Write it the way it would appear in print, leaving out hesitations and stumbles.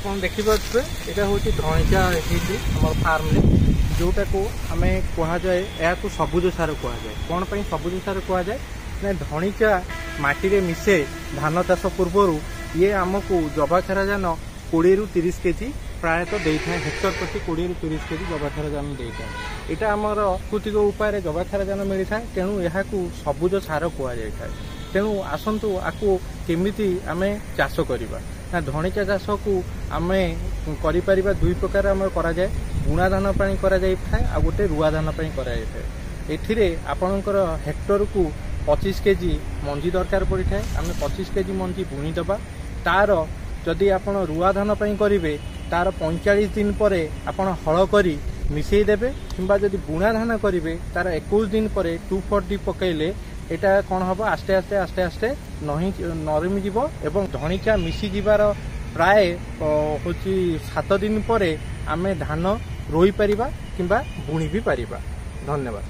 ଆପଣ ଦେଖିପାରୁଥିବେ ଏଇଟା ହେଉଛି ଧଣିଚା ହେଇଛି ଆମର ଫାର୍ମରେ, ଯେଉଁଟାକୁ ଆମେ କୁହାଯାଏ, ଏହାକୁ ସବୁଜ ସାର କୁହାଯାଏ। କ'ଣ ପାଇଁ ସବୁଜ ସାର କୁହାଯାଏ ନା ଧଣିଚା ମାଟିରେ ମିଶେ ଧାନ ଚାଷ ପୂର୍ବରୁ ଇଏ ଆମକୁ ଯବାକ୍ଷାରଜାନ 20 ରୁ 30 କେଜି ପ୍ରାୟତଃ ଦେଇଥାଏ। ହେକ୍ଟର ପ୍ରତି 20 ରୁ 30 କେଜି ଯବାକ୍ଷାରଜାନ ଦେଇଥାଏ। ଏଇଟା ଆମର ପ୍ରାକୃତିକ ଉପାୟରେ ଯବାକ୍ଷାରଜାନ ମିଳିଥାଏ, ତେଣୁ ଏହାକୁ ସବୁଜ ସାର କୁହାଯାଇଥାଏ। ତେଣୁ ଆସନ୍ତୁ ଆକୁ କେମିତି ଆମେ ଚାଷ କରିବା ନା ଧଣିଚା ଚାଷକୁ ଆମେ କରିପାରିବା ଦୁଇ ପ୍ରକାର ଆମର କରାଯାଏ। ବୁଣା ଧାନ ପାଇଁ କରାଯାଇଥାଏ, ଆଉ ଗୋଟେ ରୁଆ ଧାନ ପାଇଁ କରାଯାଇଥାଏ। ଏଥିରେ ଆପଣଙ୍କର ହେକ୍ଟରକୁ 25 କେଜି ମଞ୍ଜି ଦରକାର ପଡ଼ିଥାଏ। ଆମେ 25 କେଜି ମଞ୍ଜି ବୁଣିଦେବା। ତାର ଯଦି ଆପଣ ରୁଆ ଧାନ ପାଇଁ କରିବେ ତାର 45 ଦିନ ପରେ ଆପଣ ହଳ କରି ମିଶେଇ ଦେବେ, କିମ୍ବା ଯଦି ବୁଣା ଧାନ କରିବେ ତାର 21 ଦିନ ପରେ 2,4-D ପକେଇଲେ এটা କ'ଣ ହେବ ଆସ୍ତେ ଆସ୍ତେ ନରମି ଯିବ ଏବଂ ଧଣିଚା ମିଶିଯିବାର ପ୍ରାୟ ହେଉଛି 7 ଦିନ ପରେ ଆମେ ଧାନ ରୋଇ ପାରିବା କିମ୍ବା ବୁଣି ବି ପାରିବା। ଧନ୍ୟବାଦ।